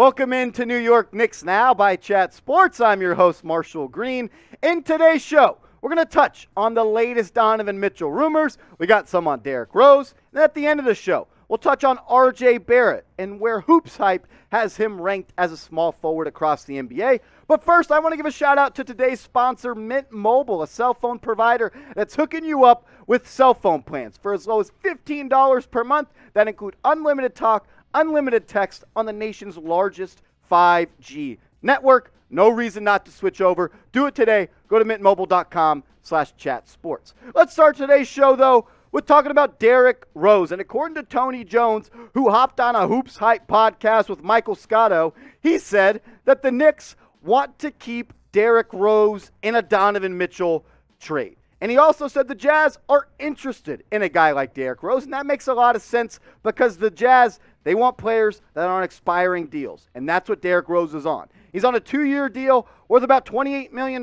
Welcome into New York Knicks Now by Chat Sports. I'm your host, Marshall Green. In today's show, we're going to touch on the latest Donovan Mitchell rumors. We got some on Derrick Rose. And at the end of the show, we'll touch on R.J. Barrett and where HoopsHype has him ranked as a small forward across the NBA. But first, I want to give a shout out to today's sponsor, Mint Mobile, a cell phone provider that's hooking you up with cell phone plans for as low as $15 per month that include unlimited talk, unlimited text on the nation's largest 5G network. No reason not to switch over. Do it today. Go to mintmobile.com/chatsports. Let's start today's show, though, with talking about Derrick Rose. And according to Tony Jones, who hopped on a HoopsHype podcast with Michael Scotto, he said that the Knicks want to keep Derrick Rose in a Donovan Mitchell trade. And he also said the Jazz are interested in a guy like Derrick Rose, and that makes a lot of sense because the Jazz, they want players that are on expiring deals, and that's what Derrick Rose is on. He's on a 2-year deal worth about $28 million,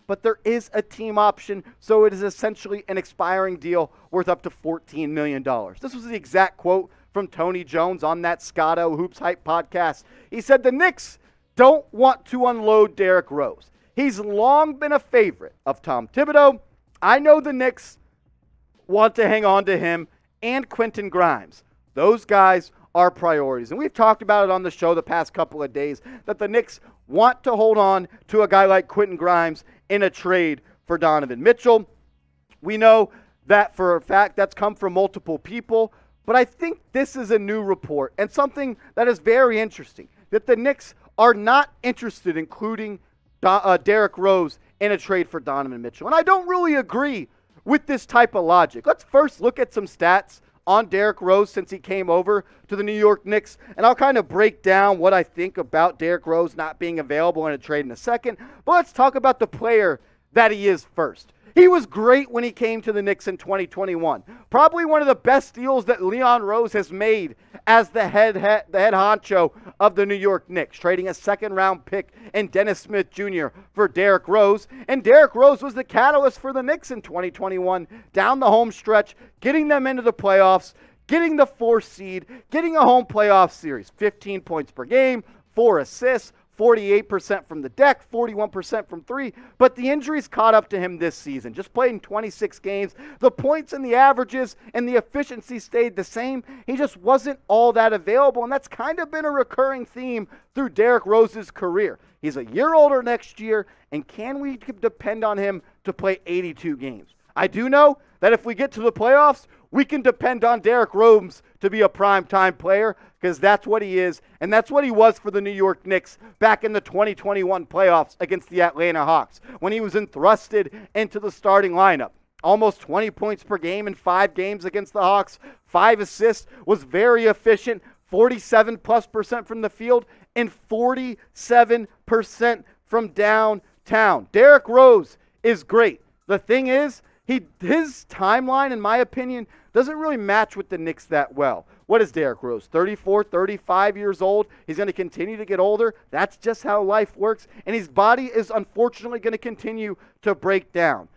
but there is a team option, so it is essentially an expiring deal worth up to $14 million. This was the exact quote from Tony Jones on that Scotto HoopsHype podcast. He said the Knicks don't want to unload Derrick Rose. He's long been a favorite of Tom Thibodeau. I know the Knicks want to hang on to him and Quentin Grimes. Those guys are priorities. And we've talked about it on the show the past couple of days that the Knicks want to hold on to a guy like Quentin Grimes in a trade for Donovan Mitchell. We know that for a fact that's come from multiple people, but I think this is a new report and something that is very interesting, that the Knicks are not interested in including Derrick Rose in a trade for Donovan Mitchell. And I don't really agree with this type of logic. Let's first look at some stats on Derrick Rose since he came over to the New York Knicks, and I'll kind of break down what I think about Derrick Rose not being available in a trade in a second. But let's talk about the player that he is first. He was great when he came to the Knicks in 2021. Probably one of the best deals that Leon Rose has made as the head honcho of the New York Knicks, trading a second-round pick in Dennis Smith Jr. for Derrick Rose. And Derrick Rose was the catalyst for the Knicks in 2021, down the home stretch, getting them into the playoffs, getting the 4th seed, getting a home playoff series. 15 points per game, 4 assists, 48% from the deck, 41% from three, but the injuries caught up to him this season. Just played in 26 games. The points and the averages and the efficiency stayed the same. He just wasn't all that available, and that's kind of been a recurring theme through Derrick Rose's career. He's a year older next year, and can we depend on him to play 82 games? I do know that if we get to the playoffs, we can depend on Derrick Rose to be a primetime player because that's what he is, and that's what he was for the New York Knicks back in the 2021 playoffs against the Atlanta Hawks when he was thrusted into the starting lineup. Almost 20 points per game in 5 games against the Hawks, 5 assists, was very efficient, 47+% from the field, and 47% from downtown. Derrick Rose is great. The thing is, his timeline, in my opinion, doesn't really match with the Knicks that well. What is Derrick Rose? 34, 35 years old. He's going to continue to get older. That's just how life works. And his body is unfortunately going to continue to break down.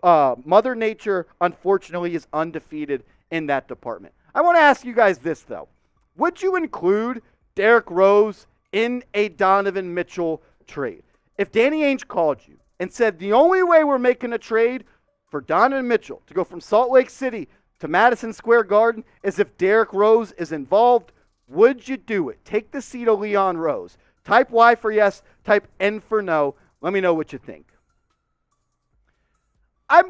Mother Nature, unfortunately, is undefeated in that department. I want to ask you guys this, though. Would you include Derrick Rose in a Donovan Mitchell trade? If Danny Ainge called you and said the only way we're making a trade for Donovan Mitchell to go from Salt Lake City to Madison Square Garden is if Derrick Rose is involved, would you do it? Take the seat of Leon Rose. Type Y for yes, type N for no. Let me know what you think. I'm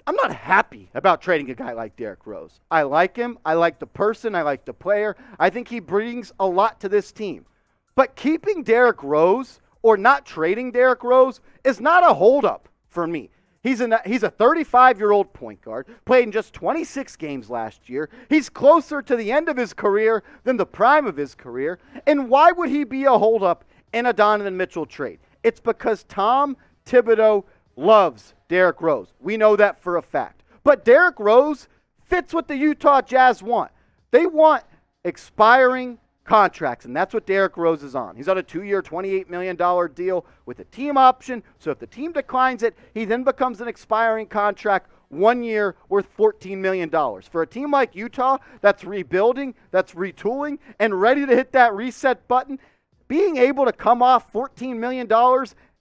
not happy about trading a guy like Derrick Rose. I like him. I like the person. I like the player. I think he brings a lot to this team. But keeping Derrick Rose or not trading Derrick Rose is not a holdup for me. He's a 35-year-old point guard, played in just 26 games last year. He's closer to the end of his career than the prime of his career. And why would he be a holdup in a Donovan Mitchell trade? It's because Tom Thibodeau loves Derrick Rose. We know that for a fact. But Derrick Rose fits what the Utah Jazz want. They want expiring contracts, and that's what Derrick Rose is on. He's on a 2-year, $28 million deal with a team option, so if the team declines it, he then becomes an expiring contract, 1 year worth $14 million. For a team like Utah that's rebuilding, that's retooling, and ready to hit that reset button, being able to come off $14 million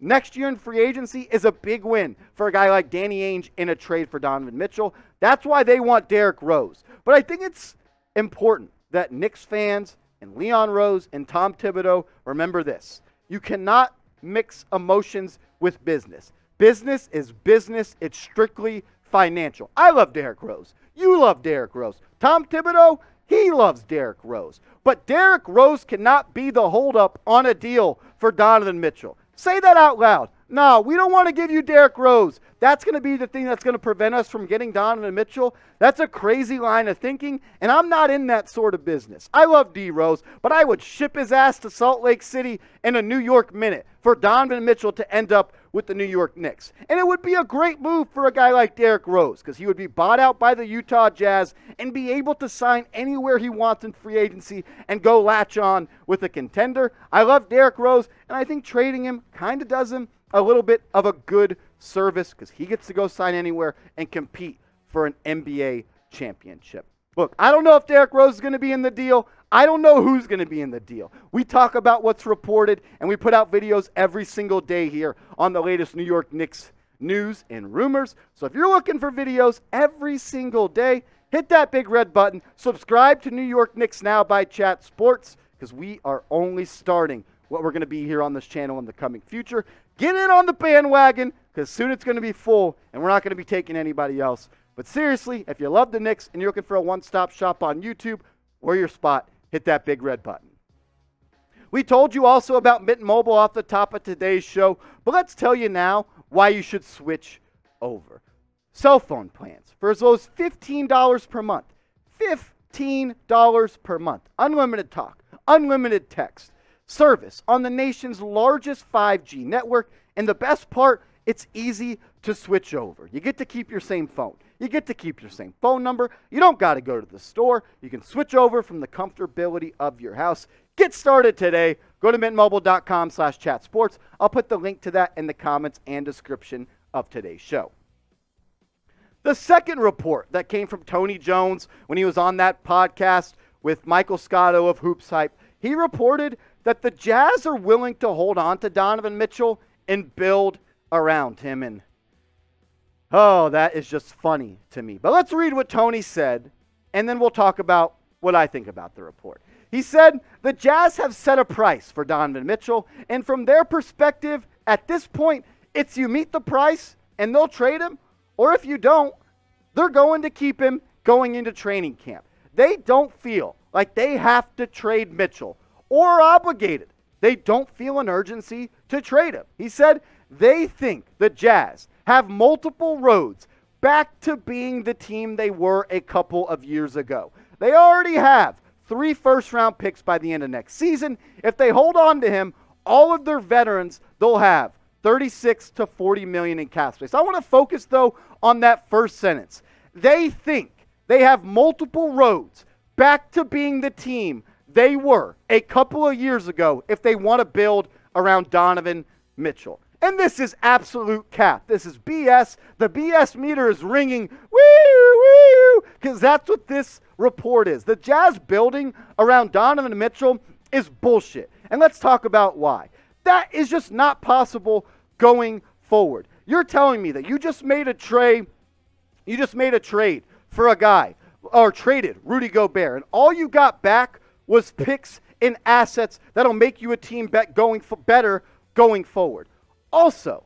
next year in free agency is a big win for a guy like Danny Ainge in a trade for Donovan Mitchell. That's why they want Derrick Rose. But I think it's important that Knicks fans and Leon Rose and Tom Thibodeau remember this. You cannot mix emotions with business. Business is business. It's strictly financial. I love Derrick Rose. You love Derrick Rose. Tom Thibodeau, he loves Derrick Rose. But Derrick Rose cannot be the holdup on a deal for Donovan Mitchell. Say that out loud. No, we don't want to give you Derrick Rose. That's going to be the thing that's going to prevent us from getting Donovan Mitchell. That's a crazy line of thinking, and I'm not in that sort of business. I love D. Rose, but I would ship his ass to Salt Lake City in a New York minute for Donovan Mitchell to end up with the New York Knicks. And it would be a great move for a guy like Derrick Rose because he would be bought out by the Utah Jazz and be able to sign anywhere he wants in free agency and go latch on with a contender. I love Derrick Rose, and I think trading him kind of does him a little bit of a good service because he gets to go sign anywhere and compete for an NBA championship. Look, I don't know if Derrick Rose is going to be in the deal. I don't know who's going to be in the deal. We talk about what's reported, and we put out videos every single day here on the latest New York Knicks news and rumors. So if you're looking for videos every single day, hit that big red button. Subscribe to New York Knicks Now by Chat Sports because we are only starting what we're going to be here on this channel in the coming future. Get in on the bandwagon because soon it's going to be full, and we're not going to be taking anybody else. But seriously, if you love the Knicks and you're looking for a one-stop shop on YouTube or your spot, hit that big red button. We told you also about Mint Mobile off the top of today's show, but let's tell you now why you should switch over. Cell phone plans for as low as $15 per month. $15 per month. Unlimited talk, unlimited text, service on the nation's largest 5G network, and the best part, it's easy to switch over. You get to keep your same phone. You get to keep your same phone number. You don't got to go to the store. You can switch over from the comfortability of your house. Get started today. Go to mintmobile.com/chatsports. I'll put the link to that in the comments and description of today's show. The second report that came from Tony Jones when he was on that podcast with Michael Scotto of HoopsHype, he reported that the Jazz are willing to hold on to Donovan Mitchell and build around him. And oh, that is just funny to me. But let's read what Tony said, and then we'll talk about what I think about the report. He said, the Jazz have set a price for Donovan Mitchell, and from their perspective, at this point, it's you meet the price, and they'll trade him, or if you don't, they're going to keep him going into training camp. They don't feel like they have to trade Mitchell or are obligated. They don't feel an urgency to trade him. He said they think the Jazz have multiple roads back to being the team they were a couple of years ago. They already have 3 first-round picks by the end of next season. If they hold on to him, all of their veterans, they'll have 36 to 40 million in cap space. I want to focus, though, on that first sentence. They think they have multiple roads back to being the team they were a couple of years ago if they want to build around Donovan Mitchell. And this is absolute cap. This is BS. The BS meter is ringing, woo, because that's what this report is. The Jazz building around Donovan Mitchell is bullshit. And let's talk about why. That is just not possible going forward. You're telling me that you just made a trade for a guy, or traded Rudy Gobert, and all you got back was picks and assets that'll make you a team better going forward. Also,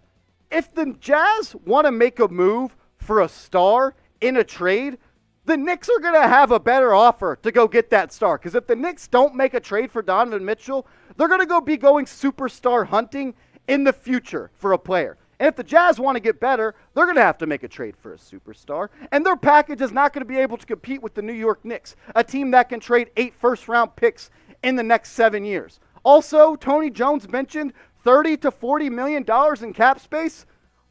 if the Jazz want to make a move for a star in a trade, the Knicks are going to have a better offer to go get that star. Because if the Knicks don't make a trade for Donovan Mitchell, they're going to be going superstar hunting in the future for a player. And if the Jazz want to get better, they're going to have to make a trade for a superstar. And their package is not going to be able to compete with the New York Knicks, a team that can trade 8 first-round picks in the next 7 years. Also, Tony Jones mentioned $30 to $40 million in cap space.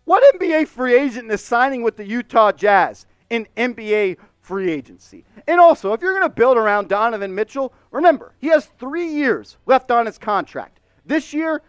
What NBA free agent is signing with the Utah Jazz in NBA free agency? And also, if you're going to build around Donovan Mitchell, remember, he has 3 years left on his contract. This year,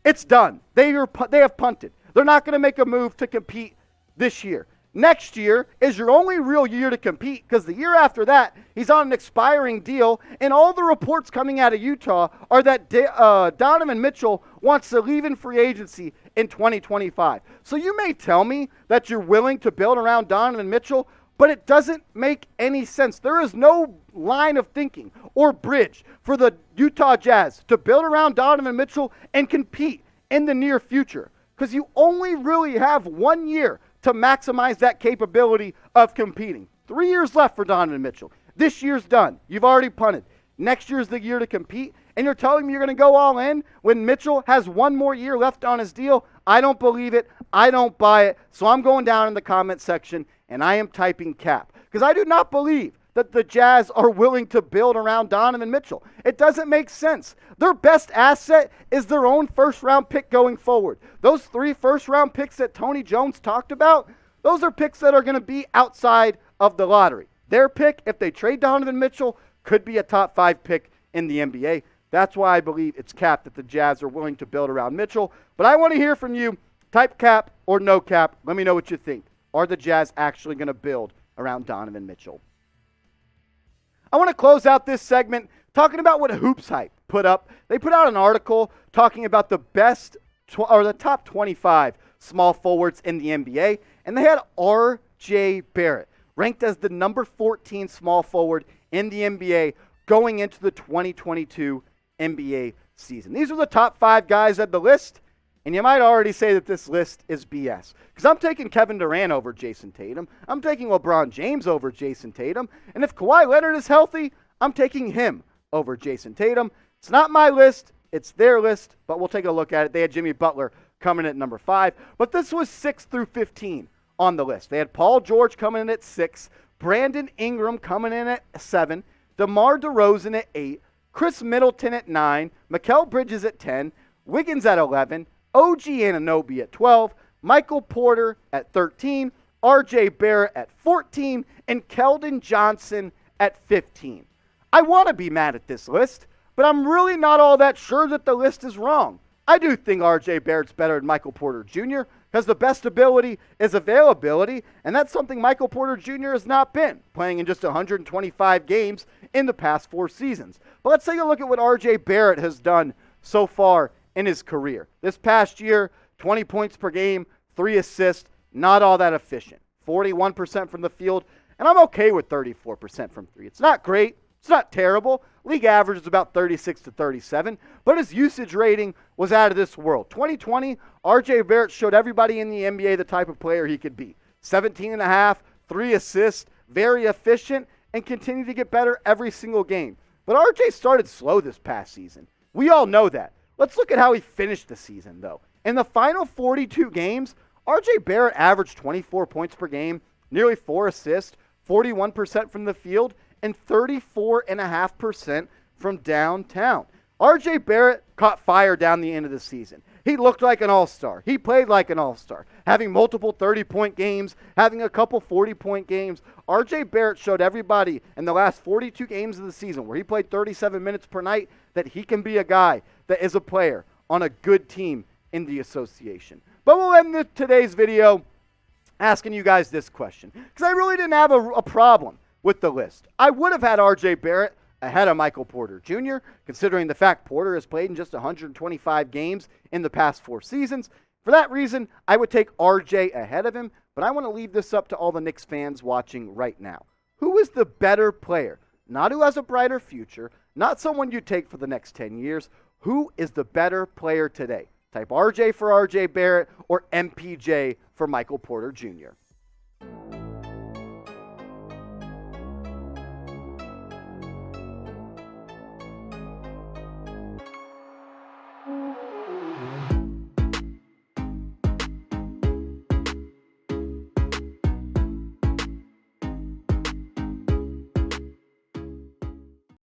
it's done. They have punted. They're not going to make a move to compete this year. Next year is your only real year to compete because the year after that, he's on an expiring deal, and all the reports coming out of Utah are that Donovan Mitchell wants to leave in free agency in 2025. So you may tell me that you're willing to build around Donovan Mitchell, but it doesn't make any sense. There is no line of thinking or bridge for the Utah Jazz to build around Donovan Mitchell and compete in the near future because you only really have 1 year to maximize that capability of competing. 3 years left for Donovan Mitchell. This year's done. You've already punted. Next year's the year to compete, and you're telling me you're going to go all in when Mitchell has 1 more year left on his deal? I don't believe it. I don't buy it. So I'm going down in the comment section, and I am typing cap because I do not believe that the Jazz are willing to build around Donovan Mitchell. It doesn't make sense. Their best asset is their own first-round pick going forward. Those 3 first-round picks that Tony Jones talked about, those are picks that are going to be outside of the lottery. Their pick, if they trade Donovan Mitchell, could be a top 5 pick in the NBA. That's why I believe it's cap that the Jazz are willing to build around Mitchell. But I want to hear from you. Type cap or no cap. Let me know what you think. Are the Jazz actually going to build around Donovan Mitchell? I want to close out this segment talking about what HoopsHype put up. They put out an article talking about the best or the top 25 small forwards in the NBA, and they had R.J. Barrett ranked as the number 14 small forward in the NBA going into the 2022 NBA season. These are the top 5 guys on the list, and you might already say that this list is BS. Because I'm taking Kevin Durant over Jason Tatum. I'm taking LeBron James over Jason Tatum. And if Kawhi Leonard is healthy, I'm taking him over Jason Tatum. It's not my list. It's their list. But we'll take a look at it. They had Jimmy Butler coming in at number 5. But this was 6 through 15 on the list. They had Paul George coming in at 6. Brandon Ingram coming in at 7. DeMar DeRozan at 8. Chris Middleton at 9. Mikal Bridges at 10. Wiggins at 11. OG Anunoby at 12, Michael Porter at 13, RJ Barrett at 14, and Keldon Johnson at 15. I want to be mad at this list, but I'm really not all that sure that the list is wrong. I do think RJ Barrett's better than Michael Porter Jr. because the best ability is availability, and that's something Michael Porter Jr. has not been, playing in just 125 games in the past 4 seasons. But let's take a look at what RJ Barrett has done so far in his career. This past year, 20 points per game, 3 assists, not all that efficient. 41% from the field, and I'm okay with 34% from 3. It's not great. It's not terrible. League average is about 36 to 37, but his usage rating was out of this world. 2020, RJ Barrett showed everybody in the NBA the type of player he could be. 17.5, 3 assists, very efficient, and continued to get better every single game. But RJ started slow this past season. We all know that. Let's look at how he finished the season, though. In the final 42 games, R.J. Barrett averaged 24 points per game, nearly 4 assists, 41% from the field, and 34.5% from downtown. R.J. Barrett caught fire down the end of the season. He looked like an all-star. He played like an all-star, having multiple 30-point games, having a couple 40-point games. R.J. Barrett showed everybody in the last 42 games of the season, where he played 37 minutes per night, that he can be a guy that is a player on a good team in the association. But we'll end today's video asking you guys this question, because I really didn't have a problem with the list. I would have had R.J. Barrett ahead of Michael Porter Jr., considering the fact Porter has played in just 125 games in the past 4 seasons. For that reason, I would take RJ ahead of him, but I want to leave this up to all the Knicks fans watching right now. Who is the better player? Not who has a brighter future, not someone you take for the next 10 years. Who is the better player today? Type RJ for RJ Barrett or MPJ for Michael Porter Jr.